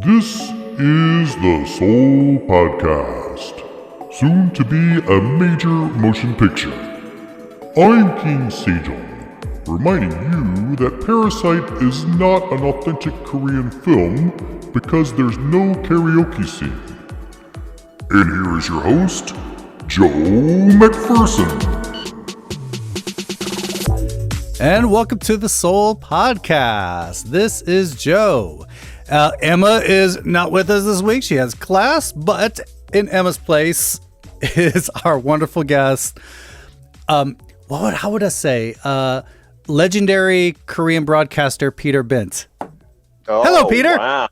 This is the Soul Podcast, soon to be a major motion picture. I'm King Sejong, reminding you that Parasite is not an authentic Korean film because there's no karaoke scene. And here is your host, Joe McPherson. And welcome to the Soul Podcast. This is Joe. Emma is not with us this week. She has class, but in Emma's place is our wonderful guest. How would I say? Legendary Korean broadcaster Peter Bint. Oh, hello, Peter. Wow.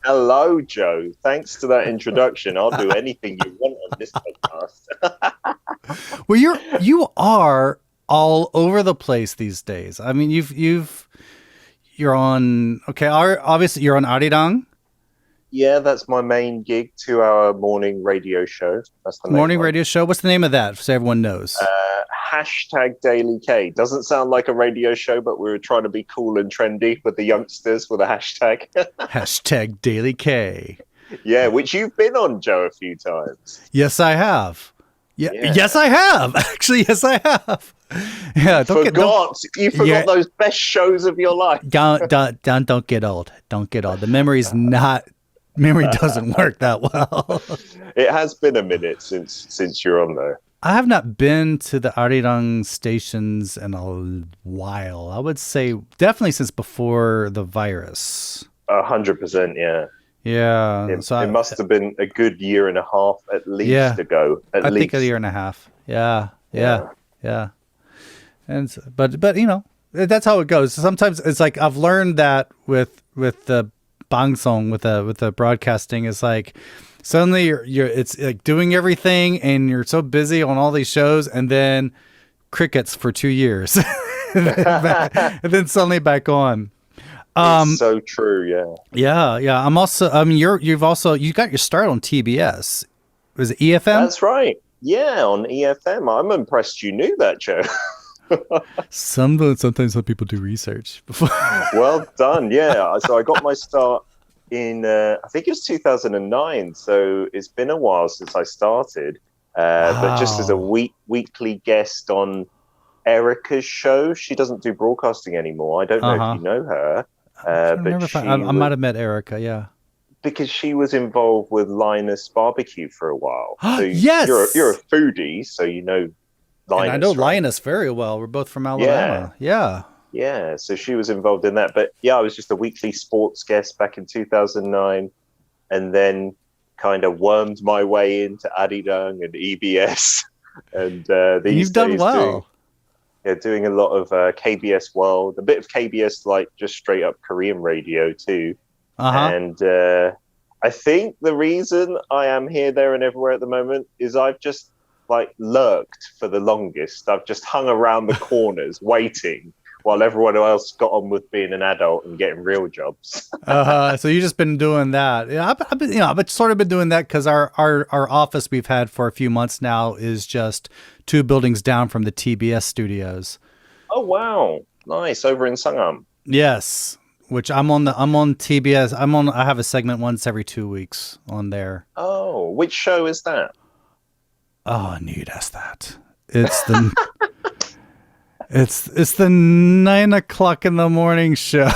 Hello, Joe. Thanks to that introduction. I'll do anything you want on this podcast. Well, you are all over the place these days. I mean, you're on, obviously you're on Arirang. Yeah, that's my main gig, 2-hour morning radio show. That's the morning radio show. What's the name of that, so everyone knows? Hashtag Daily K. Doesn't sound like a radio show, but we were trying to be cool and trendy with the youngsters with a hashtag. Hashtag Daily K. Yeah, which you've been on, Joe, a few times. Yes, I have. Yeah. Yes, I have. Actually, yes, I have. Yeah, You forgot those best shows of your life. Don't get old. Don't get old. The memory doesn't work that well. It has been a minute since you're on there. I have not been to the Arirang stations in a while. I would say definitely since before the virus. 100%, yeah. Yeah. It must have been a good year and a half at least ago. I think a year and a half. Yeah. And but you know, that's how it goes. Sometimes it's like I've learned that with the bangsong, with the broadcasting, is like suddenly you're it's like doing everything and you're so busy on all these shows, and then crickets for 2 years, and then suddenly back on. It's so true, yeah. Yeah. I'm also. I mean, you got your start on TBS. Was it EFM? That's right. Yeah, on EFM. I'm impressed you knew that, Joe. Sometimes when people do research. Well done. Yeah. So I got my start in I think it was 2009. So it's been a while since I started. But just as a weekly guest on Erica's show. She doesn't do broadcasting anymore. I don't know if you know her. I might have met Erica, yeah. Because she was involved with Linus Barbecue for a while. So yes! You're a foodie, so you know Linus. And I know Linus very well. We're both from Alabama. Yeah, so she was involved in that. But yeah, I was just a weekly sports guest back in 2009. And then kind of wormed my way into Arirang and EBS. And these You've done well. Doing a lot of KBS World, a bit of KBS, like just straight up Korean radio too. And I think the reason I am here, there, and everywhere at the moment is I've just like lurked for the longest. I've just hung around the corners waiting while everyone else got on with being an adult and getting real jobs. So you've just been doing that. Yeah, I've sort of been doing that because our office we've had for a few months now is just 2 buildings down from the TBS studios. Oh wow, nice, over in Sangam. Yes, which I'm on TBS. I have a segment once every 2 weeks on there. Oh, which show is that? Oh, I knew you'd ask that. It's the it's the 9 o'clock in the morning show.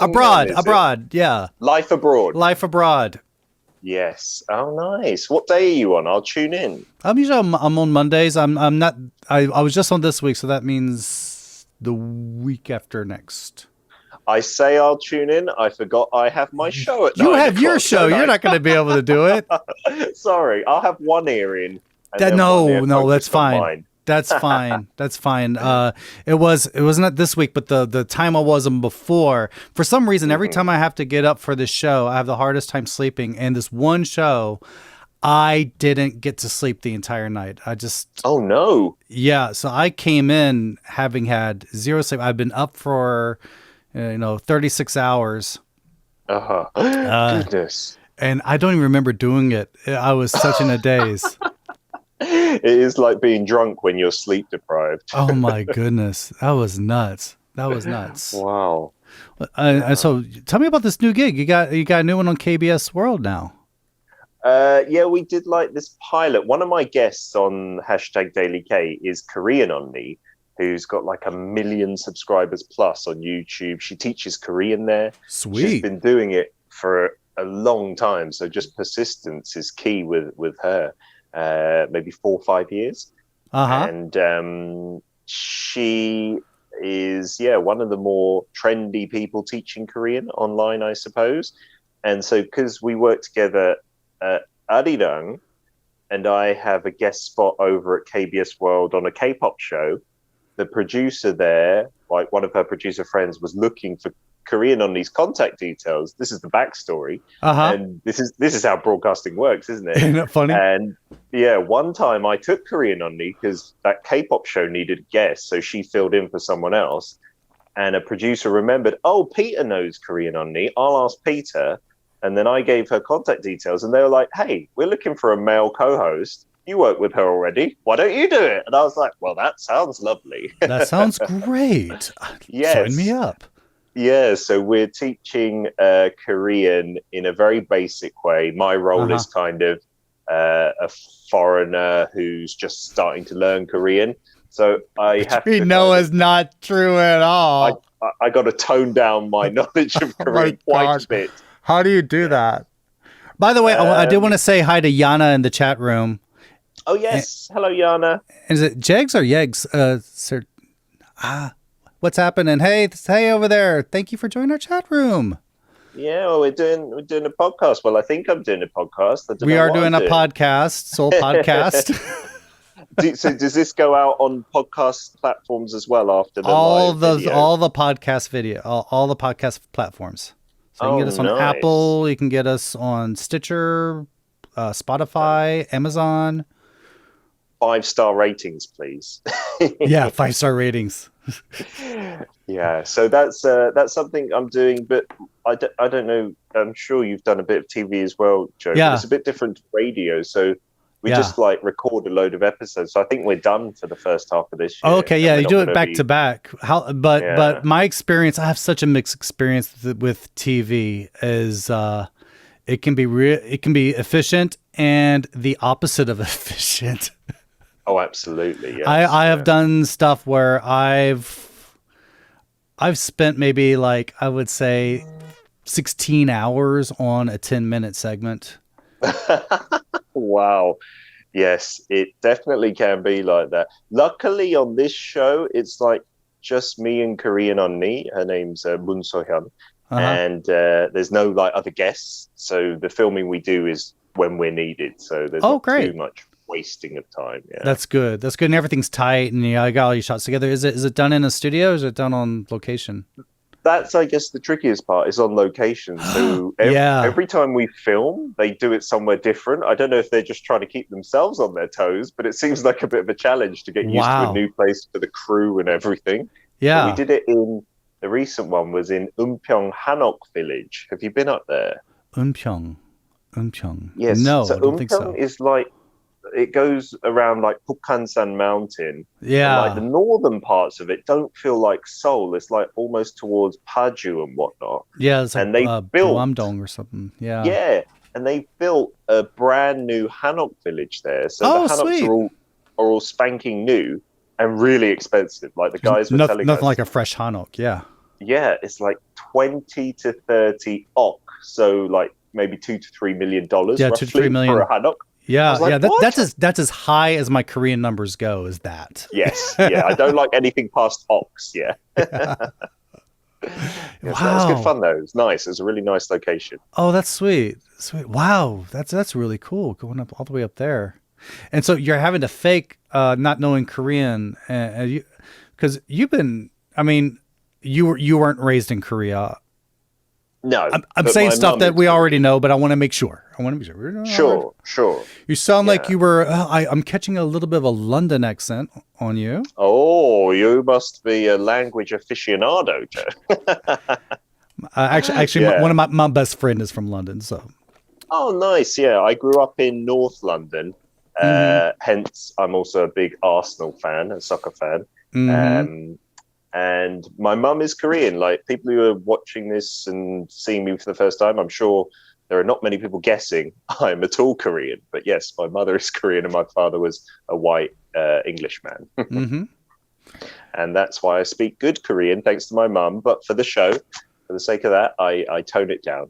Abroad, yeah. Life Abroad. Yes. Oh, nice. What day are you on? I'll tune in. I'm on Mondays. I'm not. I was just on this week, so that means the week after next. I say I'll tune in. I forgot I have my show at 9 You have your show. You're not going to be able to do it. Sorry, I'll have one ear in. No, that's fine. That's fine. That's fine. It wasn't this week, but the time I was on before. For some reason, every time I have to get up for this show, I have the hardest time sleeping. And this one show, I didn't get to sleep the entire night. Oh no. Yeah. So I came in having had 0 sleep. I've been up for 36 hours. Goodness. And I don't even remember doing it. I was such in a daze. It is like being drunk when you're sleep deprived. Oh my goodness. That was nuts. Wow. So tell me about this new gig. You got a new one on KBS World now. Yeah, we did like this pilot. One of my guests on #DailyK is Korean Onni, who's got like 1 million subscribers plus on YouTube. She teaches Korean there. Sweet. She's been doing it for a long time. So just persistence is key with her. Maybe 4 or 5 years. And she is, one of the more trendy people teaching Korean online, I suppose. And so because we work together at Arirang, and I have a guest spot over at KBS World on a K-pop show, the producer there, like one of her producer friends, was looking for Korean on these contact details. This is the backstory, and this is how broadcasting works, isn't it? Isn't that funny? And yeah, one time I took Korean on me because that K-pop show needed a guest, so she filled in for someone else. And a producer remembered, oh, Peter knows Korean on me. I'll ask Peter. And then I gave her contact details, and they were like, hey, we're looking for a male co-host. You work with her already. Why don't you do it? And I was like, well, that sounds lovely. That sounds great. Yes. Sign me up. Yeah, so we're teaching Korean in a very basic way. My role is kind of a foreigner who's just starting to learn Korean. So I have to... know is not true at all. I got to tone down my knowledge of Korean quite a bit. How do you do that? By the way, I did want to say hi to Yana in the chat room. Oh, yes. Hello, Yana. Is it Jegs or Yegs? Sir? What's happening? Hey over there. Thank you for joining our chat room. Yeah, well, we're doing a podcast. Well, I think I'm doing a podcast. We are doing a podcast, Soul Podcast. So does this go out on podcast platforms as well after the all live video? All the podcast video, all the podcast platforms. So you can get us on Apple, you can get us on Stitcher, Spotify, Amazon. 5-star ratings, please. Yeah, 5-star ratings. Yeah, so that's something I'm doing, but I don't know. I'm sure you've done a bit of TV as well, Joe. Yeah. But it's a bit different to radio, so we just like record a load of episodes. So I think we're done for the first half of this year. Okay, yeah, you do it back to back. But my experience, I have such a mixed experience with TV. Is it can be efficient and the opposite of efficient. Oh, absolutely. Yes. I have done stuff where I've spent maybe like, I would say 16 hours on a 10-minute segment. Wow. Yes, it definitely can be like that. Luckily on this show, it's like just me and Korean Onni. Her name's Moon So-hyun. And there's no like other guests. So the filming we do is when we're needed. So there's not too much wasting of time. Yeah, that's good. And everything's tight, and I got all your shots together. Is it done in a studio, or is it done on location? That's, I guess, the trickiest part is on location. So every time we film, they do it somewhere different. I don't know if they're just trying to keep themselves on their toes, but it seems like a bit of a challenge to get used to a new place for the crew and everything. Yeah, but we did it in the recent one was in Eunpyeong Hanok Village. Have you been up there? Eunpyeong. Yes. No, so I don't think so. Is like, it goes around like Bukhansan Mountain. Yeah. And like the northern parts of it don't feel like Seoul. It's like almost towards Paju and whatnot. Yeah, it's like and they built Guamdong or something. Yeah. Yeah. And they built a brand new Hanok village there. So the Hanoks are all spanking new and really expensive. Like the guys were telling us. Nothing like a fresh Hanok, yeah. Yeah, it's like 20 to 30 ok. So like maybe $2 to $3 million roughly 2 to 3 million for a Hanok. Yeah, like, that's as high as my Korean numbers go. Is that? Yes, yeah. I don't like anything past ox. Yeah. Wow, that was good fun though. It was nice. It was a really nice location. Oh, that's sweet. Wow, that's really cool. Going up all the way up there, and so you're having to fake not knowing Korean, because you've been. I mean, you weren't raised in Korea. No, I'm saying stuff that we already know, but I want to make sure. Sure. You sound like you were. I'm catching a little bit of a London accent on you. Oh, you must be a language aficionado, Joe. Actually, one of my best friend is from London, so. Oh, nice. Yeah, I grew up in North London. Hence, I'm also a big Arsenal fan, a soccer fan. And my mum is Korean. Like, people who are watching this and seeing me for the first time, I'm sure there are not many people guessing I'm at all Korean. But yes, my mother is Korean and my father was a white Englishman. Mm-hmm. And that's why I speak good Korean, thanks to my mum. But for the show, for the sake of that, I tone it down.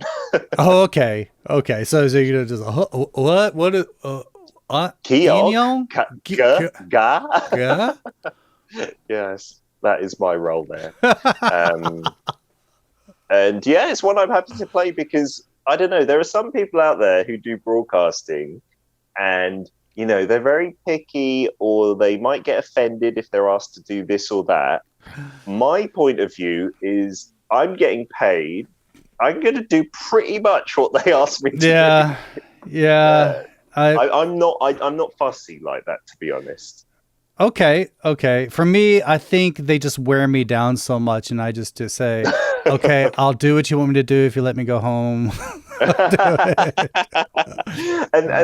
Oh, okay. Okay. So you're just what is Kiok, ga. Ga? Yes, that is my role there. And yeah, it's one I'm happy to play because I don't know. There are some people out there who do broadcasting, and you know they're very picky, or they might get offended if they're asked to do this or that. My point of view is I'm getting paid. I'm going to do pretty much what they ask me to do. Yeah. I'm not fussy like that, to be honest. Okay. For me, I think they just wear me down so much, and I just say, okay, I'll do what you want me to do if you let me go home. and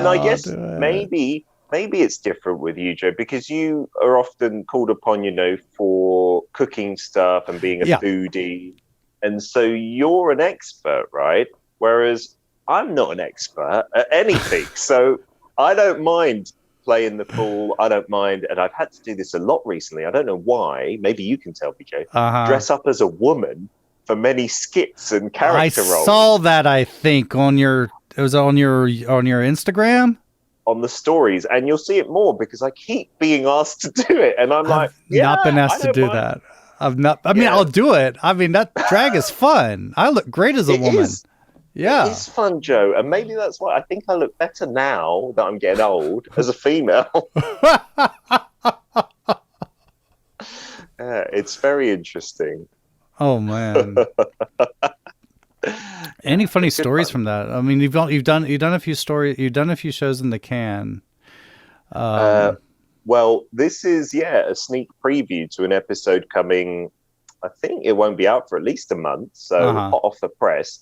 I guess maybe it's different with you, Joe, because you are often called upon, you know, for cooking stuff and being a foodie. And so you're an expert, right? Whereas I'm not an expert at anything. So I don't mind playing the fool. I don't mind. And I've had to do this a lot recently. I don't know why. Maybe you can tell me, Joe. Dress up as a woman for many skits and character roles. I saw that, I think, on your Instagram. On the stories, and you'll see it more because I keep being asked to do it, and I'm like, not been asked to do that. I've not. I mean, I'll do it. I mean, that drag is fun. I look great as a woman. Yeah, it's fun, Joe, and maybe that's why I think I look better now that I'm getting old as a female. It's very interesting. Oh man. Any funny stories from that? I mean, you've done a few stories. You've done a few shows in the can. Well, this is a sneak preview to an episode coming. I think it won't be out for at least a month, so hot off the press.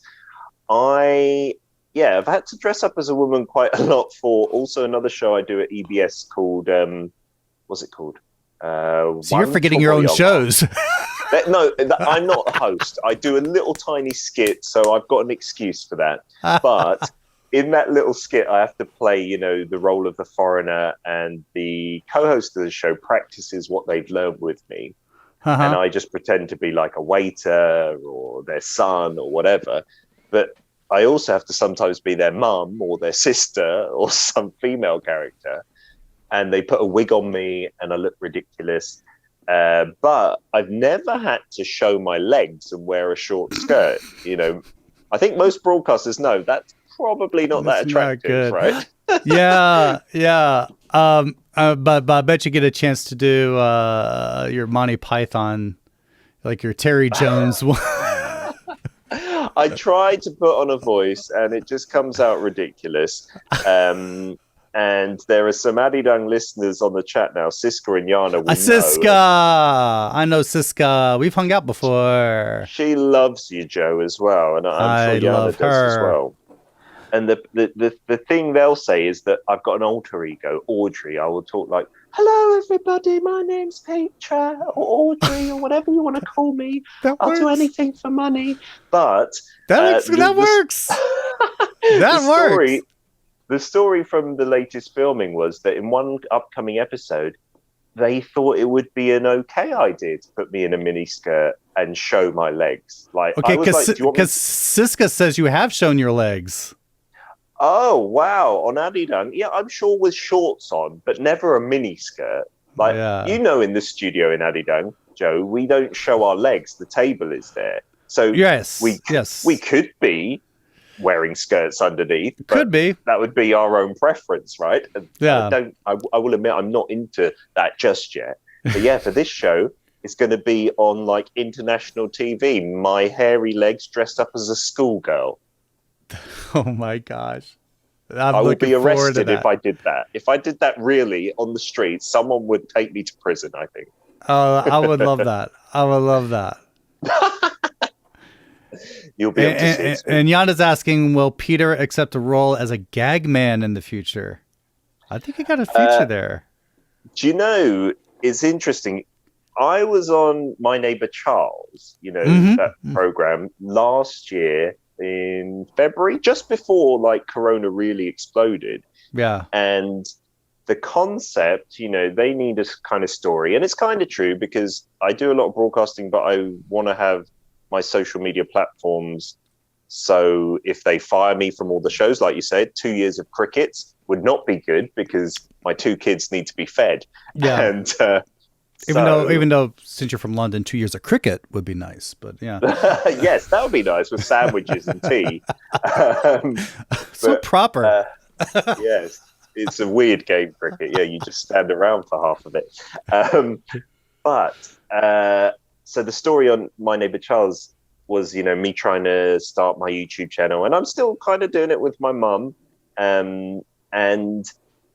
I've had to dress up as a woman quite a lot for also another show I do at EBS called what's it called? So you're forgetting your own shows. No, I'm not a host. I do a little tiny skit, so I've got an excuse for that. But in that little skit, I have to play, you know, the role of the foreigner, and the co-host of the show practices what they've learned with me. And I just pretend to be like a waiter or their son or whatever. But I also have to sometimes be their mum or their sister or some female character. And they put a wig on me and I look ridiculous. But I've never had to show my legs and wear a short skirt. You know, I think most broadcasters know that's probably not that attractive, right? Yeah. But I bet you get a chance to do your Monty Python, like your Terry Jones one. I try to put on a voice and it just comes out ridiculous. And there are some Arirang listeners on the chat now. Siska and Yana. Siska! I know Siska. We've hung out before. She loves you, Joe, as well. And I'm sure Yana does as well. And the thing they'll say is that I've got an alter ego, Audrey. I will talk like, hello, everybody. My name's Petra or Audrey or whatever you want to call me. I'll do anything for money. But that works. That works. The story from the latest filming was that in one upcoming episode, they thought it would be an okay idea to put me in a mini skirt and show my legs. Like, okay, because Siska says you have shown your legs. Oh, wow. On Arirang, yeah, I'm sure with shorts on, but never a mini skirt. Like, you know, in the studio in Arirang, Joe, we don't show our legs. The table is there. So we could be wearing skirts underneath. Could be. That would be our own preference, right? Yeah. I will admit I'm not into that just yet. But yeah, for this show, it's going to be on like international TV. My hairy legs dressed up as a schoolgirl. Oh my gosh. I would be arrested if I did that. If I did that really on the streets, someone would take me to prison, I think. Oh, I would love that. I would love that. You'll be able to see it. And Yana's asking, will Peter accept a role as a gag man in the future? I think he got a future there. Do you know, it's interesting. I was on My Neighbor Charles, that program last year in February, just before like Corona really exploded. Yeah. And the concept, they need a kind of story. And it's kind of true because I do a lot of broadcasting, but I want to have my social media platforms. So if they fire me from all the shows, like you said, 2 years of crickets would not be good because my 2 kids need to be fed. Yeah. And even though since you're from London, 2 years of cricket would be nice, but yeah. Yes, that would be nice with sandwiches and tea. So proper. Yes, it's a weird game, cricket. Yeah, you just stand around for half of it. So the story on My Neighbor Charles was, me trying to start my YouTube channel, and I'm still kind of doing it with my mum. And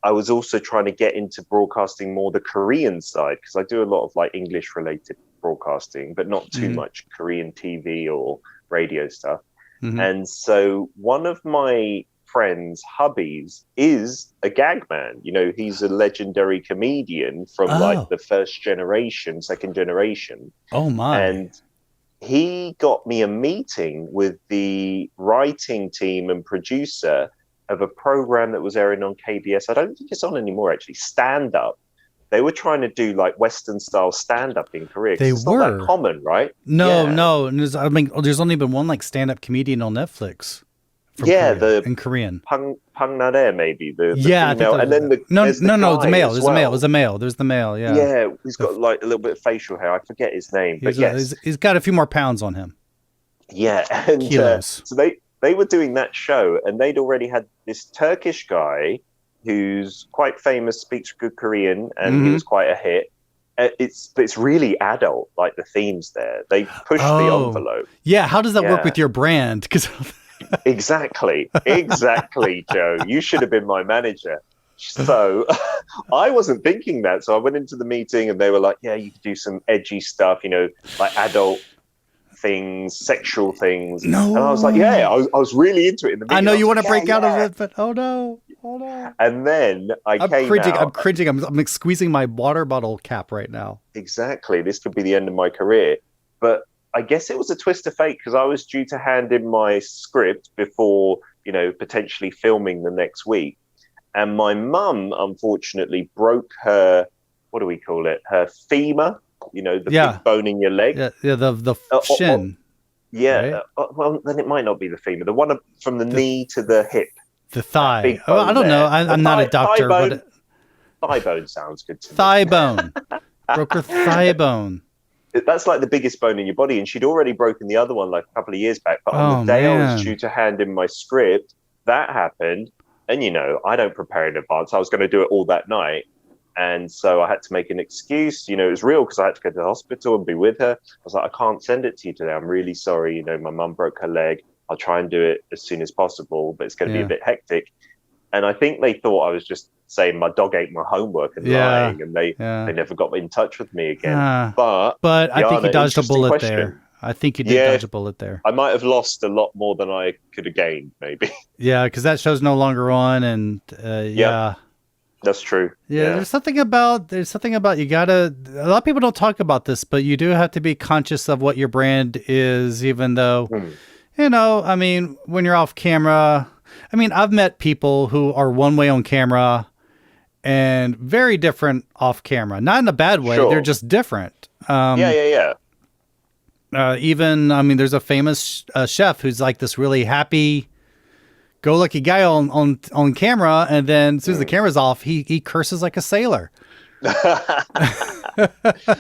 I was also trying to get into broadcasting more the Korean side because I do a lot of like English related broadcasting, but not too much Korean TV or radio stuff. And so one of my friend's hubbies is a gag man. He's a legendary comedian from like the first generation, second generation. Oh my. And he got me a meeting with the writing team and producer of a program that was airing on KBS. I don't think it's on anymore, actually. Stand Up. They were trying to do like Western style stand up in Korea. They it's were not that common, right? No. And there's only been one like stand up comedian on Netflix. In Korean. Pang Nare, maybe the yeah, female. And then it's the male. There's the male. There's the male. Yeah. Yeah, he's got like a little bit of facial hair. I forget his name, but yes, he's got a few more pounds on him. Yeah, and kilos. So they were doing that show, and they'd already had this Turkish guy who's quite famous, speaks good Korean, and he was quite a hit. It's really adult, like the themes there. They push the envelope. Yeah, how does that work with your brand? Because Exactly, Joe. You should have been my manager. So I wasn't thinking that. So I went into the meeting, and they were like, "Yeah, you could do some edgy stuff, like adult things, sexual things." No. And I was like, "Yeah," I was really into it in the meeting. I know you want to break out of it, but oh no. And then I'm cringing. I'm like squeezing my water bottle cap right now. Exactly. This could be the end of my career. But I guess it was a twist of fate because I was due to hand in my script before, potentially filming the next week. And my mum, unfortunately, broke her, what do we call it? Her femur, the big bone in your leg. Yeah, the shin. Yeah. Right? Well, then it might not be the femur. The one from the knee to the hip. The thigh. I don't know. I'm not a doctor. Thigh bone sounds good to me. Thigh bone. Broke her thigh bone. That's like the biggest bone in your body. And she'd already broken the other one like a couple of years back. But on the day I was due to hand in my script, that happened. And, I don't prepare in advance. I was going to do it all that night. And so I had to make an excuse. It was real because I had to go to the hospital and be with her. I was like, I can't send it to you today. I'm really sorry. My mum broke her leg. I'll try and do it as soon as possible, but it's going to be a bit hectic. And I think they thought I was just saying my dog ate my homework and lying, and they never got in touch with me again. But I think you dodged a bullet there. I think you did dodge a bullet there. I might have lost a lot more than I could have gained, maybe. Yeah, because that show's no longer on, and that's true. Yeah, there's something about you gotta. A lot of people don't talk about this, but you do have to be conscious of what your brand is, even though. When you're off camera, I've met people who are one way on camera and very different off camera. Not in a bad way. Sure. They're just different. Yeah. There's a famous chef who's like this really happy go lucky guy on camera. And then as soon as the camera's off, he curses like a sailor.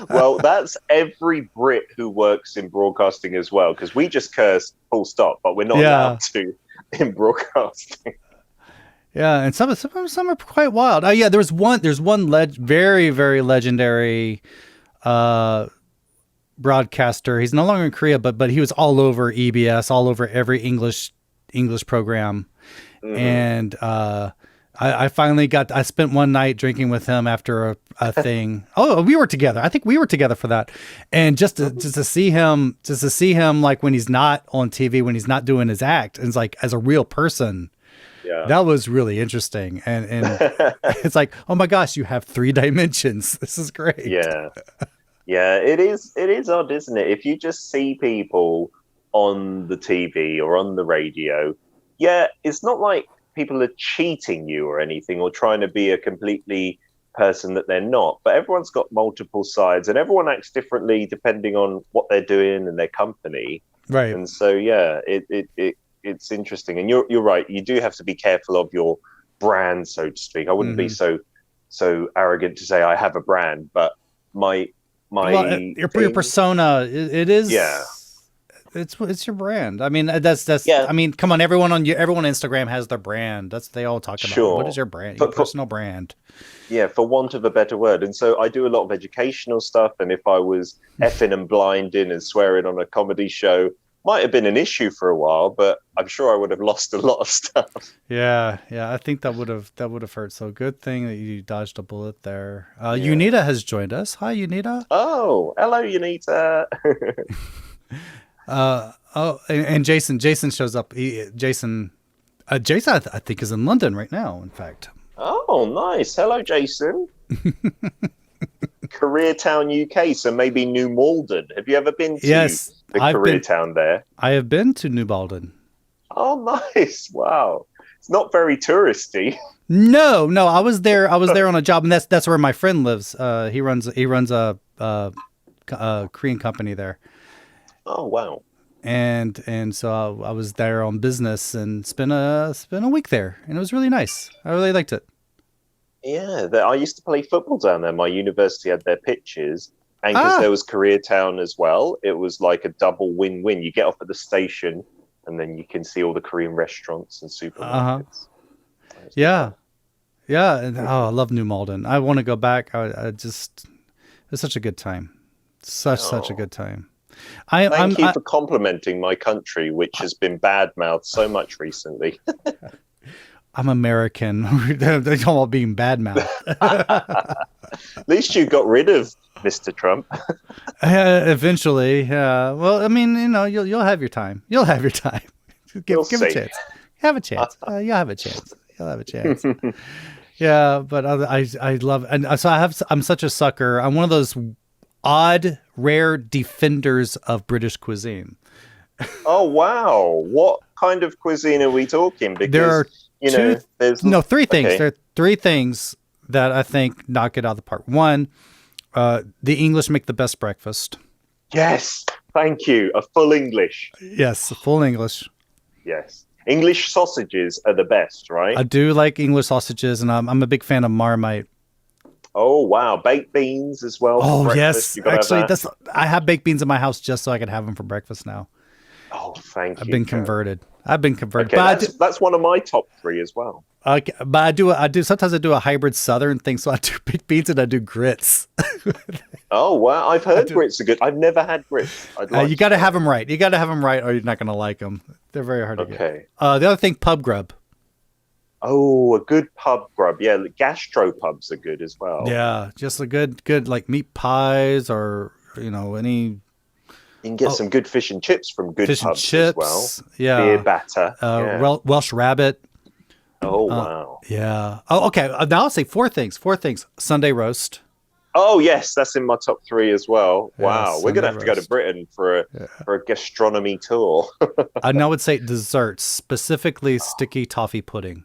Well, that's every Brit who works in broadcasting as well, because we just curse full stop, but we're not allowed to in broadcasting. Yeah, and some are quite wild. Oh yeah, there's one very, very legendary broadcaster. He's no longer in Korea, but he was all over EBS, all over every English program. And I finally I spent one night drinking with him after a thing. Oh, we were together. I think we were together for that. And just to see him like when he's not on TV, when he's not doing his act, and it's like as a real person, that was really interesting. And it's like, oh my gosh, you have 3 dimensions. This is great. Yeah. Yeah, it is. It is odd, isn't it? If you just see people on the TV or on the radio, yeah, it's not like people are cheating you or anything or trying to be a completely person that they're not. But everyone's got multiple sides, and everyone acts differently depending on what they're doing and their company. Right. And so, yeah, it's interesting. And you're right. You do have to be careful of your brand, so to speak. I wouldn't be so arrogant to say I have a brand, but your persona, it is. Yeah. It's your brand. I mean, that's yeah. I mean, come on, everyone on Instagram has their brand. That's they all talk about. Sure. What is your brand? Your personal brand. Yeah, for want of a better word. And so I do a lot of educational stuff. And if I was effing and blinding and swearing on a comedy show, might have been an issue for a while, but I'm sure I would have lost a lot of stuff. Yeah. I think that would have hurt. So good thing that you dodged a bullet there. Unita has joined us. Hi, Unita. Oh, hello, Unita. And Jason shows up. Jason, I think is in London right now. In fact. Oh, nice. Hello, Jason. Koreatown, UK. So maybe New Malden. Have you ever been to the Koreatown there? I have been to New Malden. Oh, nice. Wow. It's not very touristy. No. I was there on a job, and that's where my friend lives. He runs a Korean company there. Oh, wow. And so I was there on business and spent a week there, and it was really nice. I really liked it. Yeah, I used to play football down there. My university had their pitches, and because there was Koreatown as well, it was like a double win-win. You get off at the station, and then you can see all the Korean restaurants and supermarkets. Yeah. And, I love New Malden. I want to go back. It was such a good time. Such a good time. Thank you for complimenting my country, which has been bad-mouthed so much recently. I'm American. They're talking about being bad-mouthed. At least you got rid of Mr. Trump. Eventually, yeah. Well, I mean, you'll have your time. You'll have your time. Give a chance. Have a chance. You'll have a chance. You'll have a chance. Yeah, but I love it. And so I'm such a sucker. I'm one of those odd, rare defenders of British cuisine. Oh, wow. What kind of cuisine are we talking? Because there are three things. Okay. There are three things that I think knock it out of the park. One, the English make the best breakfast. Yes. Thank you. A full English. Yes, a full English. Yes. English sausages are the best, right? I do like English sausages, and I'm a big fan of Marmite. Oh, wow. Baked beans as well. Oh, yes. Actually, I have baked beans in my house just so I can have them for breakfast now. Oh, thank you. I've been converted. Okay, but that's one of my top three as well. Okay, but sometimes I do a hybrid Southern thing. So I do baked beans and I do grits. Oh, wow. I've heard grits are good. I've never had grits. You got to have them right. You got to have them right or you're not going to like them. They're very hard to get. The other thing, pub grub. Oh, a good pub grub. Yeah, gastro pubs are good as well. Yeah, just a good like meat pies or, any... You can get some good fish and chips from good pubs as well. Yeah. Beer batter. Welsh rabbit. Oh, wow. Yeah. Oh, okay. Now I'll say four things. Sunday roast. Oh, yes. That's in my top three as well. Yeah, wow. We're going to have to go to Britain for a gastronomy tour. I would say desserts, specifically sticky toffee pudding.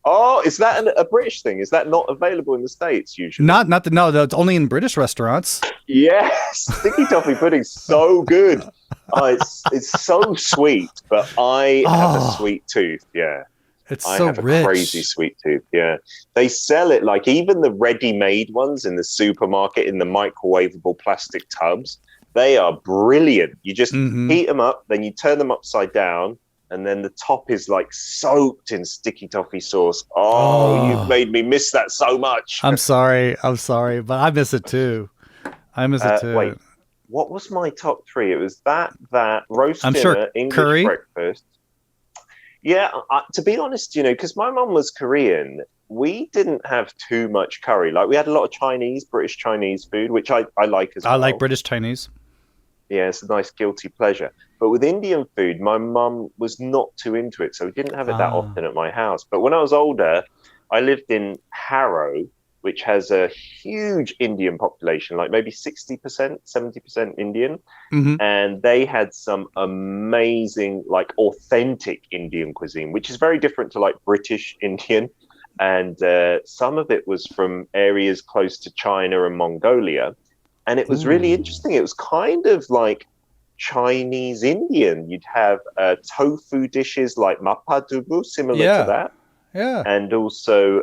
Oh, is that a British thing? Is that not available in the States usually? No, it's only in British restaurants. Yes, sticky toffee pudding's so good. Oh, it's so sweet, but I have a sweet tooth. Yeah, I have a crazy sweet tooth. Yeah, they sell it like even the ready-made ones in the supermarket in the microwavable plastic tubs. They are brilliant. You just heat them up, then you turn them upside down. And then the top is like soaked in sticky toffee sauce. Oh, you've made me miss that so much. I'm sorry, but I miss it too. Wait, what was my top three? It was that roast dinner, English curry. Breakfast. Yeah, to be honest, because my mum was Korean, we didn't have too much curry. Like we had a lot of British Chinese food, which I like as well. I like British Chinese. Yeah, it's a nice guilty pleasure. But with Indian food, my mum was not too into it, so we didn't have it that often at my house. But when I was older, I lived in Harrow, which has a huge Indian population, like maybe 60%, 70% Indian. Mm-hmm. And they had some amazing, like authentic Indian cuisine, which is very different to like British Indian. And some of it was from areas close to China and Mongolia. And it was really interesting. It was kind of like Chinese Indian. You'd have tofu dishes like mapadubu, similar to that. Yeah. And also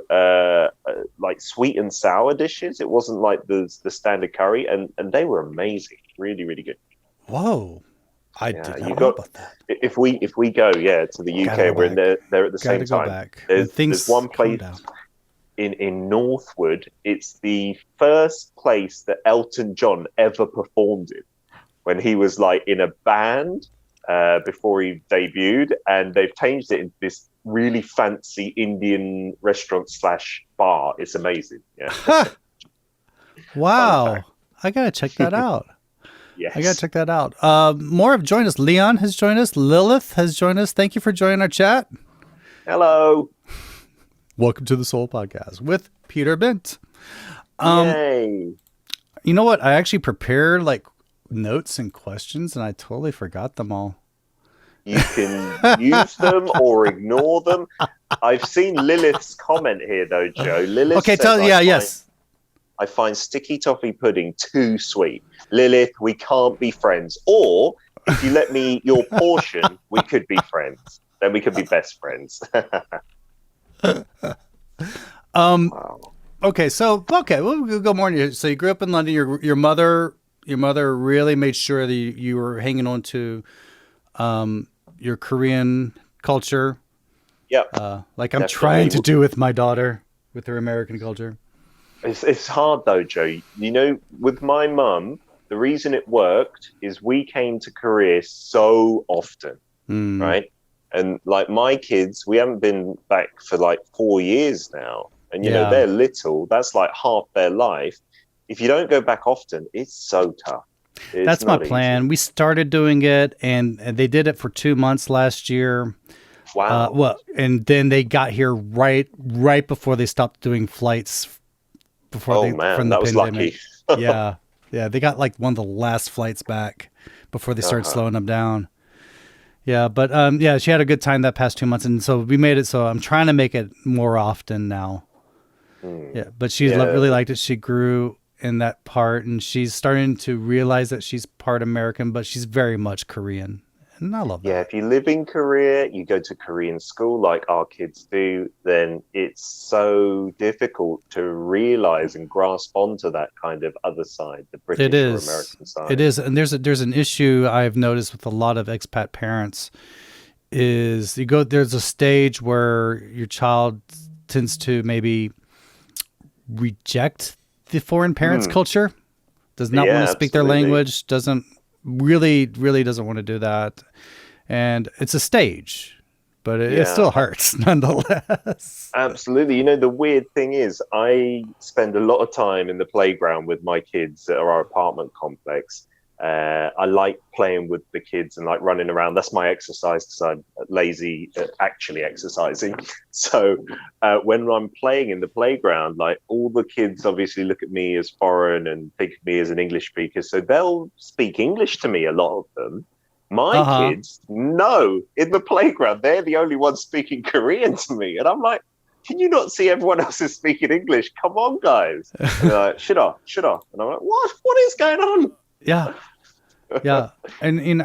like sweet and sour dishes. It wasn't like the standard curry, and they were amazing. Really, really good. Whoa. I did not know about that. If we go, to the UK, and we're in there at the same time. Back. There's one place in Northwood. It's the first place that Elton John ever performed in, when he was like in a band before he debuted, and they've changed it into this really fancy Indian restaurant / bar. It's amazing. Yeah. Wow. I gotta check that out. Yes. I gotta check that out. More have joined us. Leon has joined us. Lilith has joined us. Thank you for joining our chat. Hello. Welcome to the Soul Podcast with Peter Bint. Yay. You know what? I actually prepared like notes and questions, and I totally forgot them all. You can use them or ignore them. I've seen Lilith's comment here, though, Joe. Lilith okay, says, I find sticky toffee pudding too sweet. Lilith, we can't be friends. Or if you let me your portion, we could be friends. Then we could be best friends. Wow. Okay, we'll go more into. So you grew up in London. Your mother really made sure that you were hanging on to your Korean culture. Yep. Like I'm trying to do with my daughter with her American culture. It's hard though, Joe. You know, with my mum, the reason it worked is we came to Korea so often, right? And like my kids, we haven't been back for like 4 years now. And, you know, they're little. That's like half their life. If you don't go back often, it's so tough. That's my plan. We started doing it, and they did it for 2 months last year. Wow. And then they got here right before they stopped doing flights. From the was pandemic. Lucky. Yeah. They got like one of the last flights back before they started slowing them down. Yeah, but she had a good time that past 2 months, and so we made it. So I'm trying to make it more often now. Yeah, but she really liked it. She grew in that part, and she's starting to realize that she's part American, but she's very much Korean, and I love that. Yeah, if you live in Korea, you go to Korean school like our kids do, then it's so difficult to realize and grasp onto that kind of other side, the British or American side. It is, and there's an issue I've noticed with a lot of expat parents is there's a stage where your child tends to maybe reject the foreign parents' culture, does not want to speak their language, doesn't really doesn't want to do that. And it's a stage, but it still hurts nonetheless. Absolutely. You know, the weird thing is I spend a lot of time in the playground with my kids at our apartment complex. I like playing with the kids and like running around. That's my exercise because I'm lazy at actually exercising. So when I'm playing in the playground, like all the kids obviously look at me as foreign and think of me as an English speaker. So they'll speak English to me, a lot of them. My kids, no, in the playground, they're the only ones speaking Korean to me. And I'm like, can you not see everyone else is speaking English? Come on, guys. And they're like, shut up. And I'm like, what is going on? Yeah. Yeah. And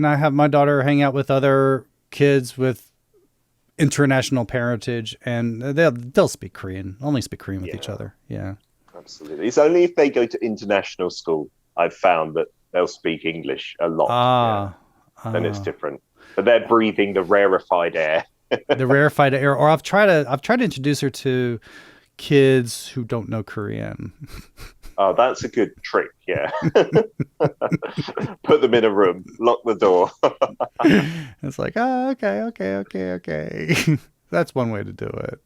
I have my daughter hang out with other kids with international parentage, and they'll speak Korean, only speak Korean with each other. Yeah. Absolutely. It's only if they go to international school, I've found that they'll speak English a lot. Then it's different. But they're breathing the rarefied air. The rarefied air. Or I've tried to introduce her to kids who don't know Korean. Oh, that's a good trick, yeah. Put them in a room, lock the door. It's like, okay. That's one way to do it.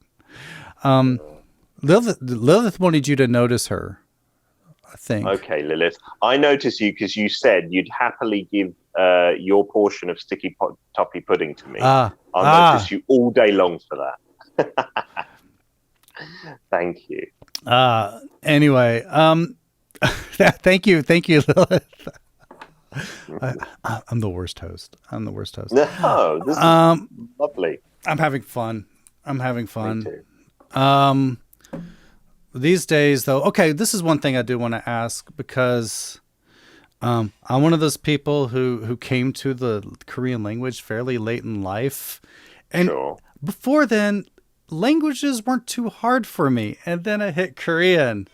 Lilith wanted you to notice her, I think. Okay, Lilith. I noticed you because you said you'd happily give your portion of sticky toffee pudding to me. I'll notice you all day long for that. Thank you. Anyway, thank you, Lilith. I'm the worst host. No, this is lovely. I'm having fun. Me too. These days, though, okay, this is one thing I do want to ask, because I'm one of those people who came to the Korean language fairly late in life. And before then, languages weren't too hard for me. And then I hit Korean.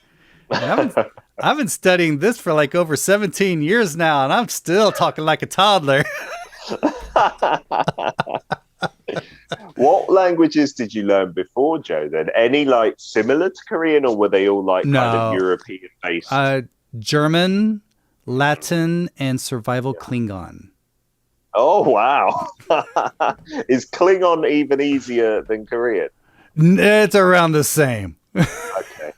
And I've been studying this for like over 17 years now, and I'm still talking like a toddler. What languages did you learn before, Joe, then? Any like similar to Korean, or were they all like kind of European based? German, Latin, and survival Klingon. Oh, wow. Is Klingon even easier than Korean? It's around the same. Okay.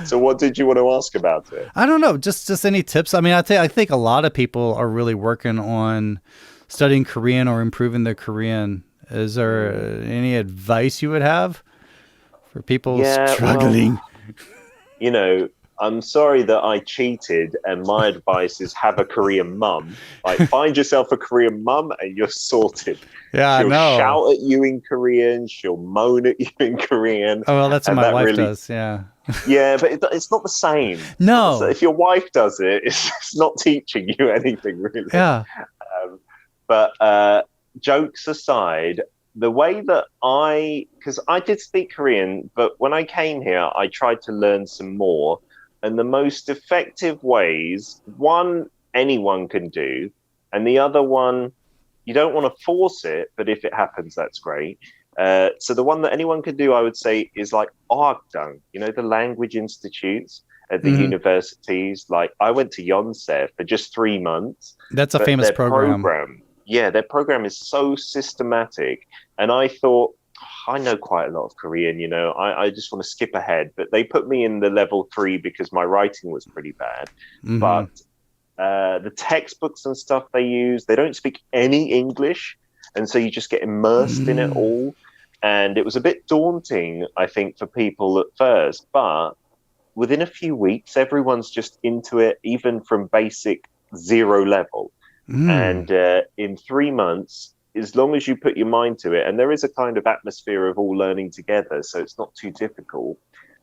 So what did you want to ask about it? I don't know. Just any tips. I mean, I think a lot of people are really working on studying Korean or improving their Korean. Is there any advice you would have for people struggling? Well, I'm sorry that I cheated, and my advice is have a Korean mum. Like, find yourself a Korean mum and you're sorted. Yeah, she'll I know. Shout at you in Korean. She'll moan at you in Korean. Oh, well, that's what my wife does, yeah. Yeah, but it's not the same. No. So if your wife does it, it's not teaching you anything, really. Yeah. But jokes aside, the way that because I did speak Korean, but when I came here, I tried to learn some more. And the most effective ways, one, anyone can do, and the other one, you don't want to force it, but if it happens, that's great. So the one that anyone can do, I would say, is like Arirang, the language institutes at the universities. Like, I went to Yonsei for just 3 months. That's a famous program. Yeah, their program is so systematic. And I thought, I know quite a lot of Korean, I just want to skip ahead. But they put me in the level 3 because my writing was pretty bad. Mm-hmm. But the textbooks and stuff they use, they don't speak any English. And so you just get immersed in it all. And it was a bit daunting, I think, for people at first. But within a few weeks, everyone's just into it, even from basic 0 level. And in 3 months, as long as you put your mind to it, and there is a kind of atmosphere of all learning together, so it's not too difficult,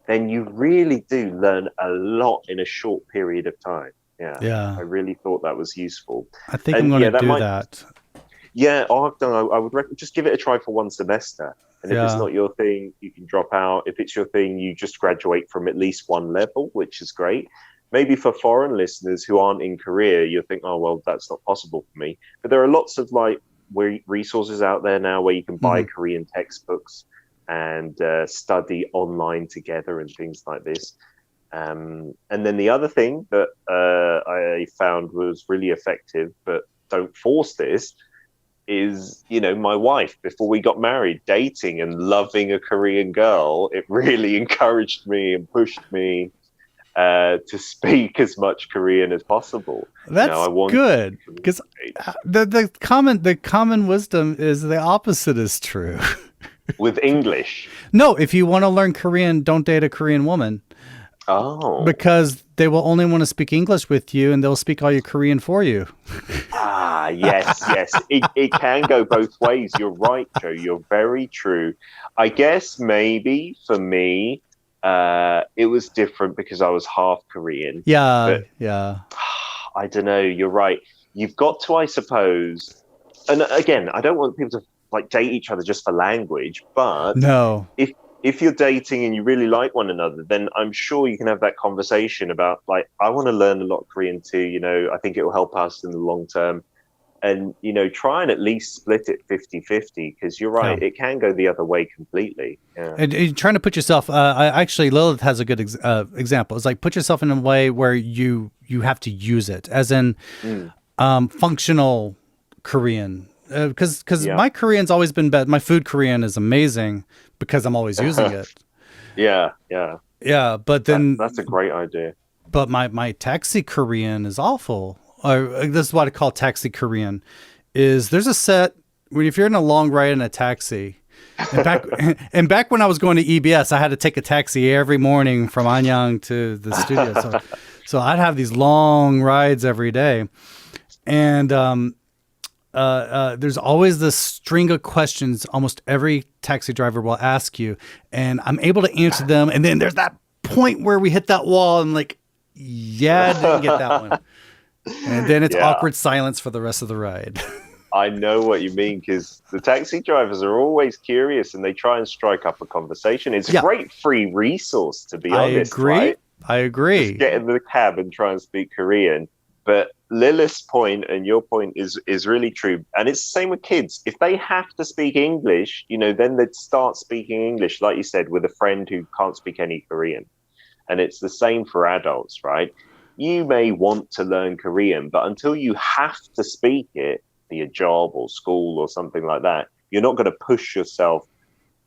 then you really do learn a lot in a short period of time. Yeah. I really thought that was useful. I think I'm going to do that. Yeah, I would recommend just give it a try for 1 semester. And if it's not your thing, you can drop out. If it's your thing, you just graduate from at least 1 level, which is great. Maybe for foreign listeners who aren't in Korea, you'll think, oh, well, that's not possible for me. But there are lots of resources out there now where you can buy Korean textbooks and study online together and things like this. And then the other thing that I found was really effective, but don't force this, is, my wife, before we got married, dating and loving a Korean girl, it really encouraged me and pushed me to speak as much Korean as possible. That's good, because the common wisdom is the opposite is true. With English? No, if you want to learn Korean, don't date a Korean woman. Oh. Because they will only want to speak English with you, and they'll speak all your Korean for you. Yes. It can go both ways. You're right, Joe. You're very true. I guess maybe for me, it was different because I was half Korean. Yeah. I don't know. You're right. You've got to, I suppose. And again, I don't want people to date each other just for language, but no. If you're dating and you really like one another, then I'm sure you can have that conversation about I want to learn a lot of Korean too. I think it will help us in the long term. And, try and at least split it 50-50, because you're right, it can go the other way completely. Yeah. And you're trying to put yourself, actually, Lilith has a good example. It's like, put yourself in a way where you have to use it, as in functional Korean. Because my Korean's always been bad. My food Korean is amazing because I'm always using it. Yeah, but then... That's a great idea. But my taxi Korean is awful. This is what I call taxi Korean, is there's a set, if you're in a long ride in a taxi, And back when I was going to EBS, I had to take a taxi every morning from Anyang to the studio. So I'd have these long rides every day. And there's always this string of questions almost every taxi driver will ask you. And I'm able to answer them. And then there's that point where we hit that wall and like, yeah, I didn't get that one. And then it's awkward silence for the rest of the ride. I know what you mean, because the taxi drivers are always curious and they try and strike up a conversation. It's a great free resource, to be honest. Right? I agree. Just get in the cab and try and speak Korean. But Lilith's point and your point is really true. And it's the same with kids. If they have to speak English, then they'd start speaking English, like you said, with a friend who can't speak any Korean. And it's the same for adults, right? You may want to learn Korean, but until you have to speak it, be a job or school or something like that, you're not going to push yourself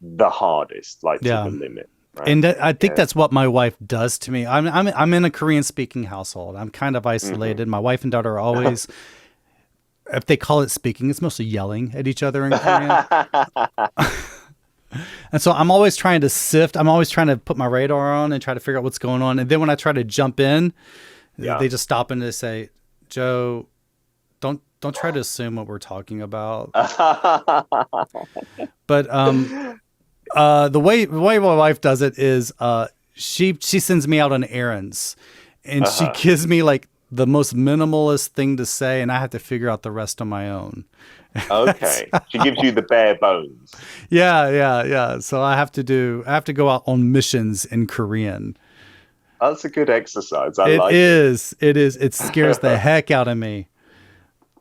the hardest, to the limit. Right? And I think that's what my wife does to me. I'm in a Korean speaking household. I'm kind of isolated. Mm-hmm. My wife and daughter are always, if they call it speaking, it's mostly yelling at each other in Korean. And so I'm always trying to sift. I'm always trying to put my radar on and try to figure out what's going on. And then when I try to jump in, they just stop and they say, Joe, don't try to assume what we're talking about. But the way my wife does it is she sends me out on errands, and she gives me like the most minimalist thing to say, and I have to figure out the rest on my own. Okay, she gives you the bare bones. Yeah. So I have to go out on missions in Korean. That's a good exercise. It is. It scares the heck out of me.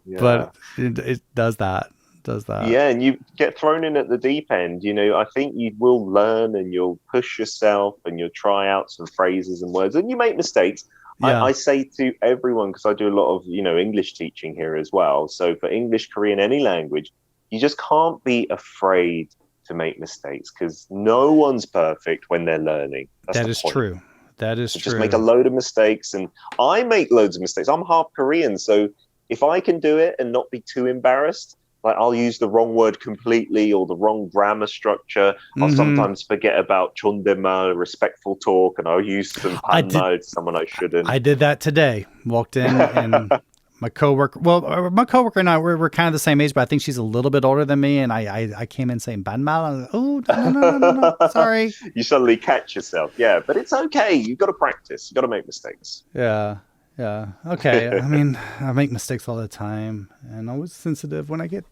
Yeah. But it does that. Yeah, and you get thrown in at the deep end. I think you will learn and you'll push yourself and you'll try out some phrases and words and you make mistakes. Yeah. I say to everyone, because I do a lot of, English teaching here as well. So for English, Korean, any language, you just can't be afraid to make mistakes because no one's perfect when they're learning. That is true. Just make a load of mistakes. And I make loads of mistakes. I'm half Korean. So if I can do it and not be too embarrassed, like I'll use the wrong word completely or the wrong grammar structure. I'll sometimes forget about 존댓말, respectful talk, and I'll use some 반말 to someone I shouldn't. I did that today. Walked in and my coworker and I, we're kind of the same age, but I think she's a little bit older than me. And I came in saying 반말. I was like, oh, no, sorry. You suddenly catch yourself. Yeah, but it's okay. You've got to practice. You've got to make mistakes. Yeah. Okay. I mean, I make mistakes all the time, and I'm always sensitive when I get.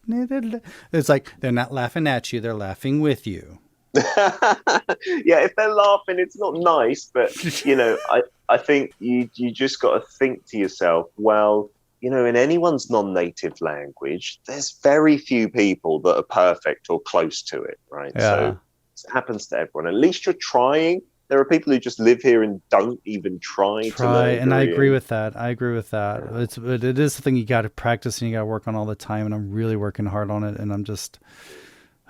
It's like they're not laughing at you; they're laughing with you. Yeah, if they're laughing, it's not nice. But I think you just got to think to yourself, well, in anyone's non-native language, there's very few people that are perfect or close to it, right? Yeah. So it happens to everyone. At least you're trying. There are people who just live here and don't even try to learn and Korean. I agree with that. Yeah. It is something you got to practice and you got to work on all the time. And I'm really working hard on it. And I'm just,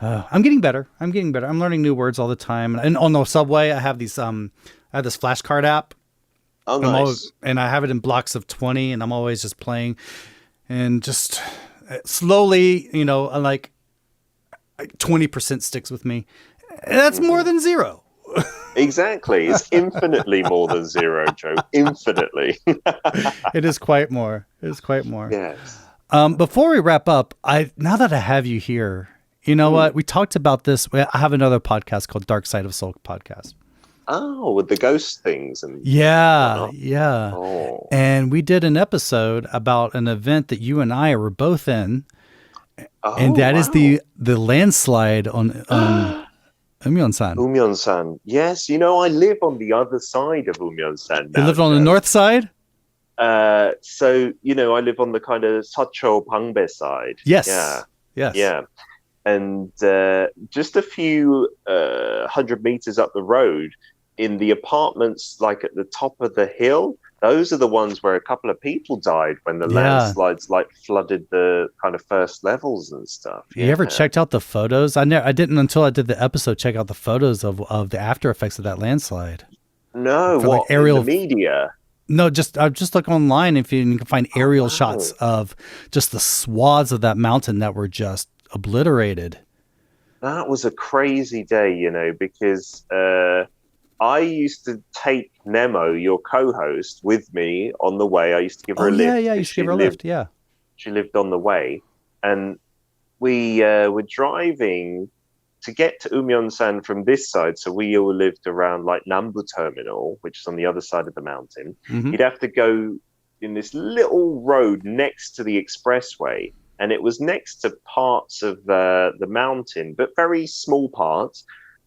I'm getting better. I'm learning new words all the time. And on the subway, I have these, I have this flashcard app. Oh, nice. And I have it in blocks of 20, and I'm always just playing, and just slowly, like 20% sticks with me. And that's more than zero. Exactly. It's infinitely more than zero, Joe. Infinitely. It is quite more. Yes. Before we wrap up, now that I have you here, you know what? We talked about this. I have another podcast called Dark Side of Soul podcast. Oh, with the ghost things. Yeah. Oh. And we did an episode about an event that you and I were both in. Oh, and that is the landslide on Umyeonsan. Umyeonsan. Yes, I live on the other side of Umyeonsan now. You live on the north side? So, I live on the kind of Seocho Pangbae side. Yes. Yeah. Yes. Yeah. And just a few 100 meters up the road, in the apartments, like at the top of the hill, those are the ones where a couple of people died when the landslides flooded the kind of first levels and stuff. You ever checked out the photos? I didn't until I did the episode check out the photos of the after effects of that landslide. No, what? Like aerial in the media? No, just look online if you can find aerial shots of just the swaths of that mountain that were just obliterated. That was a crazy day, because I used to take Nemo, your co-host, with me on the way. I used to give her a lift. Yeah, you used to give her a lift, yeah. She lived on the way. And we were driving to get to Umyeonsan from this side. So we all lived around like Nambu Terminal, which is on the other side of the mountain. Mm-hmm. You'd have to go in this little road next to the expressway. And it was next to parts of the mountain, but very small parts.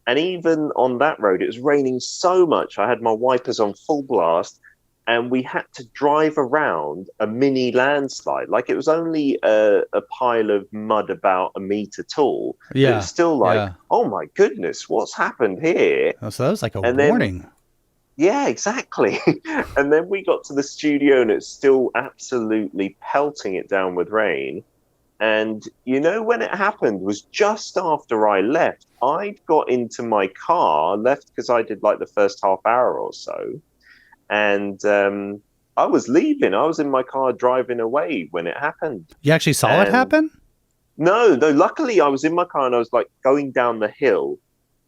And even on that road, it was raining so much. I had my wipers on full blast, and we had to drive around a mini landslide. Like, it was only a pile of mud about a meter tall. Yeah. It was still like, oh my goodness, what's happened here? Oh, so that was like a warning. Yeah, exactly. And then we got to the studio, and it's still absolutely pelting it down with rain. And when it happened was just after I left. I'd got into my car, left because I did like the first half hour or so. And I was leaving. I was in my car driving away when it happened. You actually saw it happen? No. Luckily, I was in my car and I was like going down the hill.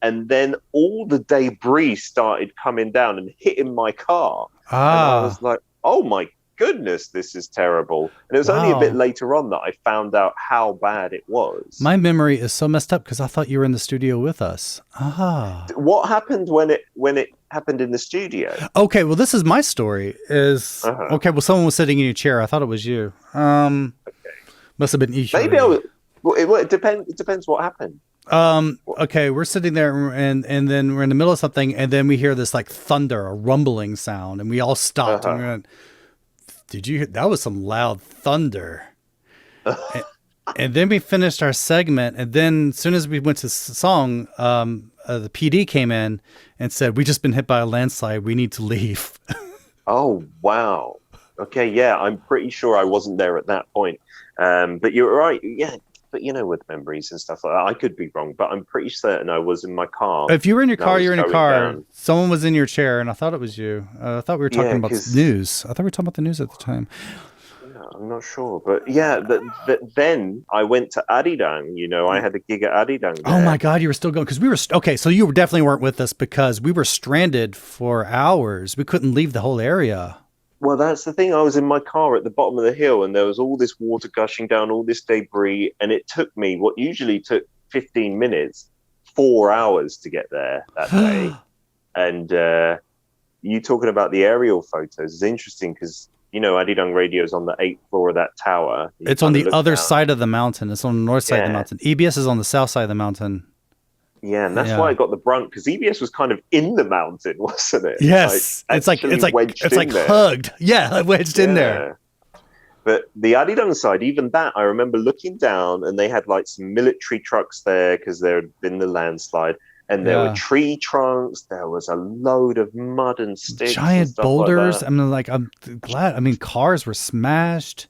And then all the debris started coming down and hitting my car. And I was like, oh my goodness, this is terrible. And it was only a bit later on that I found out how bad it was. My memory is so messed up because I thought you were in the studio with us. What happened when it happened in the studio? Okay, well, this is my story. Okay, well, someone was sitting in your chair. I thought it was you. Must have been you. Maybe I was. Well, it depends what happened. Okay, we're sitting there and then we're in the middle of something, and then we hear this like thunder, a rumbling sound, and we all stopped and we went, did you hear? That was some loud thunder. and then we finished our segment, and then as soon as we went to song, the PD came in and said, we just been hit by a landslide, we need to leave. Oh, wow. Okay, yeah, I'm pretty sure I wasn't there at that point. But you're right, yeah. But with memories and stuff like that, I could be wrong, but I'm pretty certain I was in my car. If you were in your car, you're in your car. Down. Someone was in your chair, and I thought it was you. I thought we were talking about news. I thought we were talking about the news at the time. Yeah, I'm not sure, but yeah. Then I went to Arirang. I had a gig at Arirang. Oh my God, you were still going because we were okay. So you definitely weren't with us because we were stranded for hours. We couldn't leave the whole area. Well, that's the thing. I was in my car at the bottom of the hill, and there was all this water gushing down, all this debris, and it took me what usually took 15 minutes, 4 hours to get there that day. And you talking about the aerial photos is interesting because, Arirang Radio is on the 8th floor of that tower. It's on the other side of the mountain. It's on the north side of the mountain. EBS is on the south side of the mountain. Yeah, and that's why I got the brunt, because EBS was kind of in the mountain, wasn't it? Yes, it's like hugged. Yeah, wedged in there. But the Arirang side, even that, I remember looking down, and they had like some military trucks there because there had been the landslide, and there were tree trunks. There was a load of mud and sticks, giant boulders. Like I'm glad. Cars were smashed.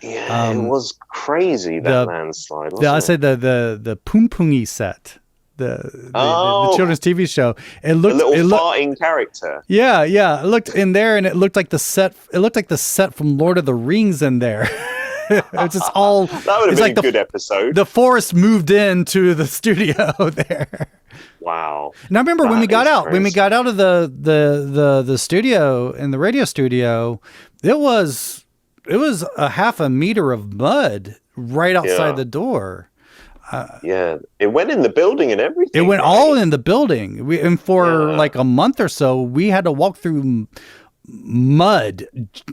Yeah, it was crazy that landslide. I say the Poompungi set. The children's TV show. It looked a little farting character. Yeah. It looked in there, and it looked like the set. It looked like the set from Lord of the Rings in there. It's just all. That would have been a good episode. The forest moved into the studio there. Wow. Now remember when we got out of the studio in the radio studio, it was a half a meter of mud right outside the door. It went in the building and everything. It went all in the building. And for like a month or so, we had to walk through mud,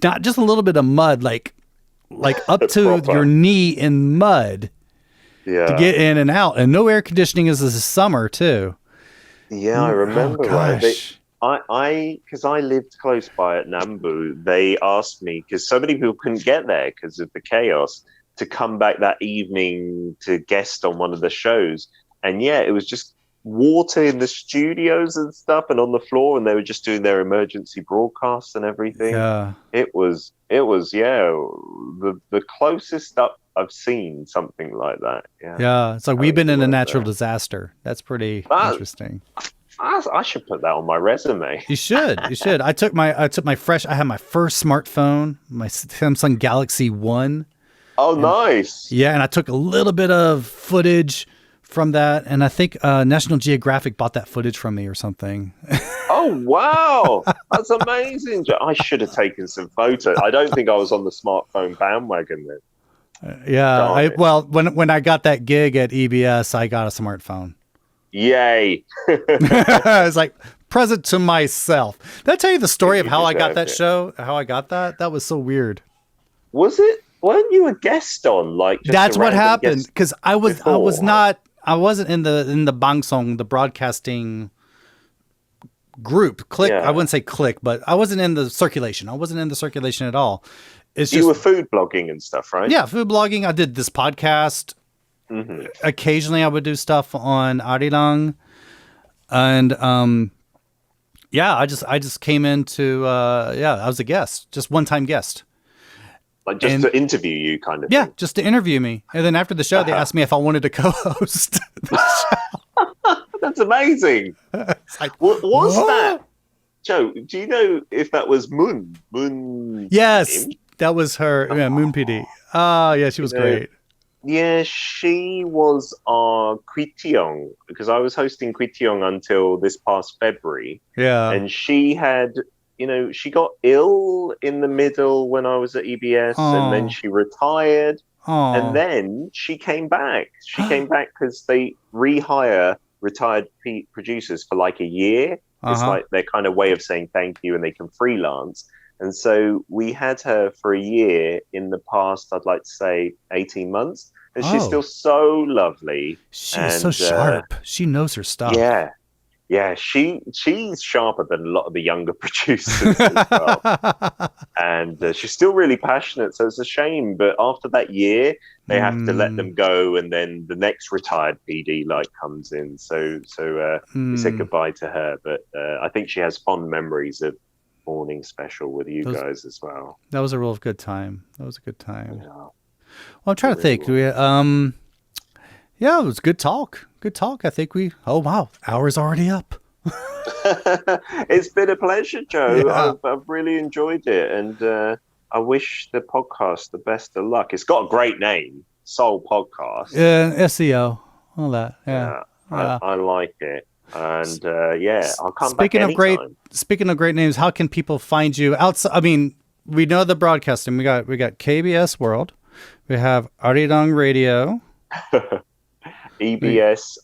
not just a little bit of mud, like up to your knee in mud to get in and out. And no air conditioning is this summer too. Yeah, I remember. Oh, gosh. Because I lived close by at Nambu, they asked me, because so many people couldn't get there because of the chaos, to come back that evening to guest on one of the shows. And it was just water in the studios and stuff and on the floor, and they were just doing their emergency broadcasts and everything. Yeah. It was the closest up I've seen something like that. Yeah. It's like we've been in a natural disaster. That's pretty interesting. I should put that on my resume. You should. I had my first smartphone, my Samsung Galaxy 1. Oh, nice. Yeah, and I took a little bit of footage from that, and I think National Geographic bought that footage from me or something. Oh, wow. That's amazing. I should have taken some photos. I don't think I was on the smartphone bandwagon then. Yeah. When I got that gig at EBS, I got a smartphone. Yay. It's like present to myself. Did I tell you the story of how I got that show? How I got that? That was so weird. Was it? Weren't you a guest on? Like, just that's what happened, because I wasn't in the Bangsong, the broadcasting group click. I wouldn't say click, but I wasn't in the circulation. I wasn't in the circulation at all. You were food blogging and stuff, right? Yeah, food blogging. I did this podcast. Mm-hmm. Occasionally I would do stuff on Arirang, and I just came into I was a guest, just one-time guest. Like just to interview you, kind of. Yeah, thing. just to interview me. And then after the show, they asked me if I wanted to co-host the show. That's amazing. Like, what was that? Joe, do you know if that was Moon? Yes, that was her. Yeah, Moon PD. Yeah, she was great. Yeah, she was our Kwitiong, because I was hosting Kwitiong until this past February. Yeah. And she had... she got ill in the middle when I was at EBS, and then she retired, and then she came back. She came back because they rehire retired producers for like a year. It's like their kind of way of saying thank you, and they can freelance. And so we had her for a year in the past, I'd like to say 18 months. And she's still so lovely. She's so sharp. She knows her stuff. Yeah. Yeah, she's sharper than a lot of the younger producers as well. And she's still really passionate, so it's a shame. But after that year, they have to let them go, and then the next retired PD comes in. So we said goodbye to her. But I think she has fond memories of Morning Special with you guys as well. That was a real good time. That was a good time. Yeah. Well, I'm trying to think. Yeah, it was good talk. Good talk. I think oh wow, hour's already up. It's been a pleasure, Joe. Yeah. I've really enjoyed it, and I wish the podcast the best of luck. It's got a great name, Soul Podcast. Yeah, SEO, all that. Yeah. I like it, and I'll come speaking back anytime. Speaking of great names, how can people find you outside? I mean, we know the broadcasting. We got KBS World. We have Arirang Radio. EBS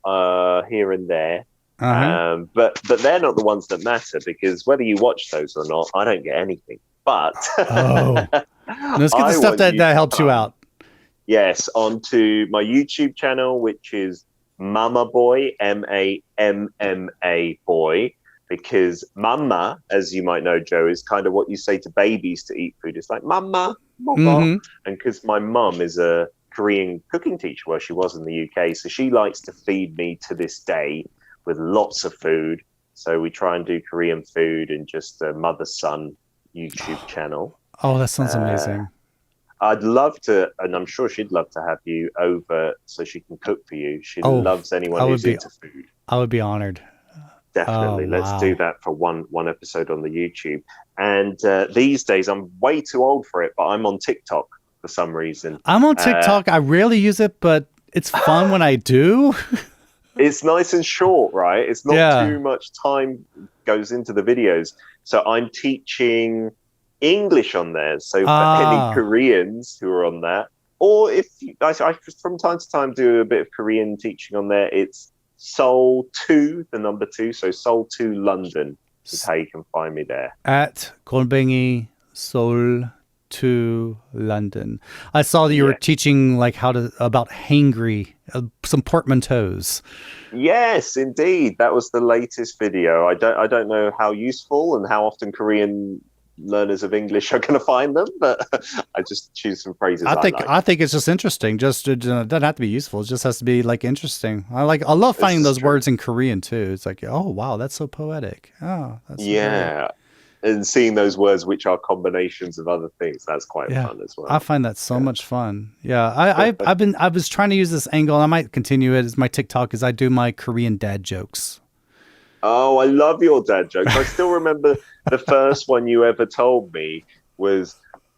here and there, but they're not the ones that matter, because whether you watch those or not, I don't get anything. But let's get the stuff that helps you out. Yes, onto my YouTube channel, which is Mama Boy, MAMMA Boy, because Mama, as you might know, Joe, is kind of what you say to babies to eat food. It's like Mama, and because my mum is a Korean cooking teacher, where she was in the UK, so she likes to feed me to this day with lots of food. So we try and do Korean food, and just a mother-son YouTube channel. Oh, that sounds amazing. I'd love to, and I'm sure she'd love to have you over so she can cook for you. She loves anyone who's into food. I would be honored. Definitely. Let's do that for one episode on the YouTube. And these days, I'm way too old for it, but I'm on TikTok for some reason. I'm on TikTok. I rarely use it, but it's fun when I do. It's nice and short, right? It's not too much time goes into the videos. So I'm teaching English on there. So for any Koreans who are on that, or if I from time to time do a bit of Korean teaching on there, it's Seoul 2, the number 2. So Seoul 2 London is how you can find me there. At Golbengi Seoul to London. I saw that you were teaching about hangry, some portmanteaus. Yes, indeed. That was the latest video. I don't know how useful and how often Korean learners of English are going to find them, but I just choose some phrases. I think it's just interesting. Just it doesn't have to be useful. It just has to be interesting. I love finding those words in Korean too. It's like, oh wow, that's so poetic. Oh, that's so and seeing those words which are combinations of other things, that's quite fun as well. I find that so much fun. Yeah, I was trying to use this angle. I might continue it as my TikTok, as I do my Korean dad jokes. Oh, I love your dad jokes. I still remember the first one you ever told me was,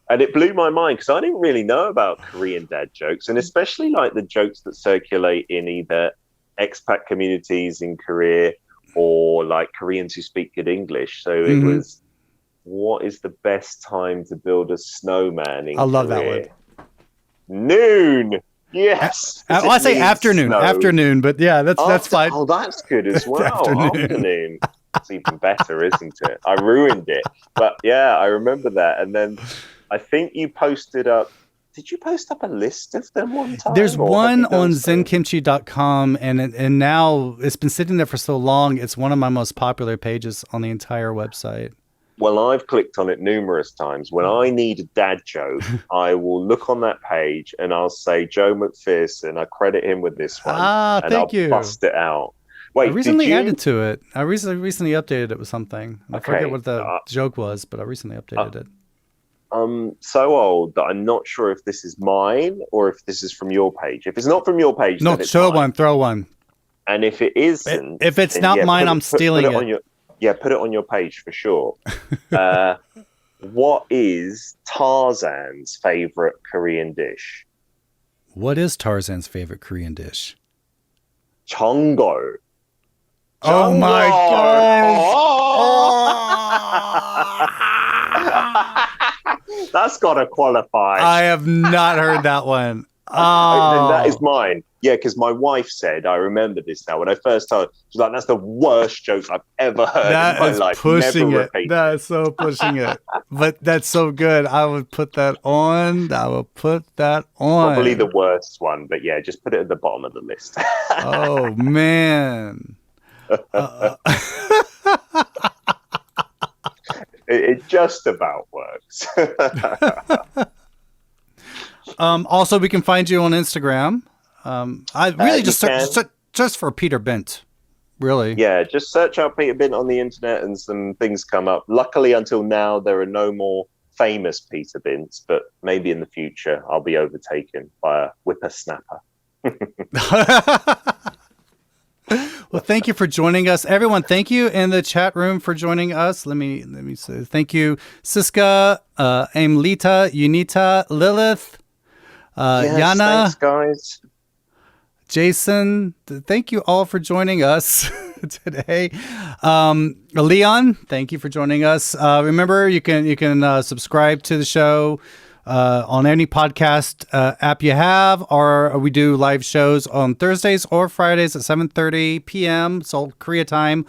and it blew my mind because I didn't really know about Korean dad jokes, and especially the jokes that circulate in either expat communities in Korea or like Koreans who speak good English. So it was, what is the best time to build a snowman in Korea? I love that one. Noon. Yes. I say afternoon, but yeah, that's fine. Oh, that's good as well. Afternoon. It's even better, isn't it? I ruined it. But yeah, I remember that. And then I think you posted up, did you post up a list of them one time? There's one on zenkimchi.com, and now it's been sitting there for so long, it's one of my most popular pages on the entire website. Well, I've clicked on it numerous times. When I need a dad joke, I will look on that page and I'll say Joe McPherson. I credit him with this one. And I'll bust it out. Wait, I recently added to it. I recently updated it with something. I forget what the joke was, but I recently updated it. I'm so old that I'm not sure if this is mine or if this is from your page. If it's not from your page, no, then it's throw mine. one. And if it isn't, if it's not mine, I'm stealing it. Put it on your page for sure. What is Tarzan's favorite Korean dish? What is Tarzan's favorite Korean dish? Chongo. Oh my gosh! Oh. That's got to qualify. I have not heard that one. Oh. That is mine. Yeah, because my wife said, I remember this now. When I first told her, she's like, that's the worst jokes I've ever heard in my life. Pushing it. That is so pushing it. But that's so good. I would put that on. Probably the worst one, but yeah, just put it at the bottom of the list. Oh, man. It just about works. Also, we can find you on Instagram. I really just for Peter Bint, really. Yeah, just search out Peter Bint on the internet and some things come up. Luckily, until now, there are no more famous Peter Bints, but maybe in the future I'll be overtaken by a whippersnapper. Well, thank you for joining us, everyone. Thank you in the chat room for joining us. Let me say thank you, Siska, Aimlita, Unita, Lilith, Yana. Thanks, guys. Jason, thank you all for joining us today. Leon, thank you for joining us. Remember, you can subscribe to the show on any podcast app you have, or we do live shows on Thursdays or Fridays at 7:30 p.m. Seoul Korea time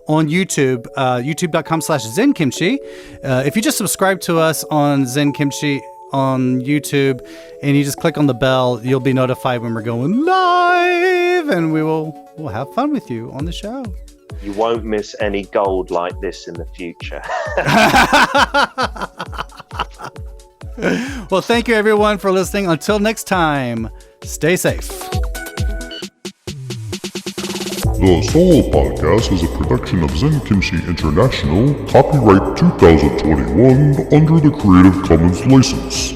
on YouTube, youtube.com/zenkimchi. If you just subscribe to us on Zenkimchi on YouTube and you just click on the bell, you'll be notified when we're going live, and we'll have fun with you on the show. You won't miss any gold like this in the future. Well, thank you everyone for listening. Until next time, stay safe. The Seoul Podcast is a production of Zen Kimchi International, copyright 2021, under the Creative Commons license.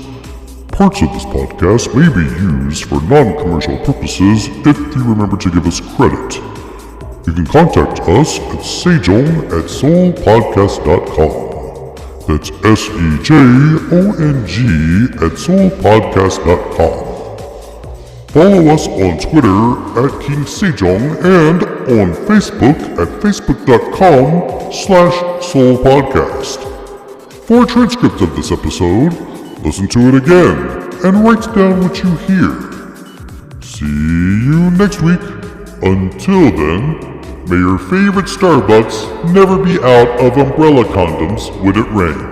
Parts of this podcast may be used for non-commercial purposes if you remember to give us credit. You can contact us at sejong@seoulpodcast.com. That's SEJONG@seoulpodcast.com. Follow us on Twitter @King Sejong and on Facebook at facebook.com/SeoulPodcast. For a transcript of this episode, listen to it again and write down what you hear. See you next week. Until then, may your favorite Starbucks never be out of umbrella condoms when it rains.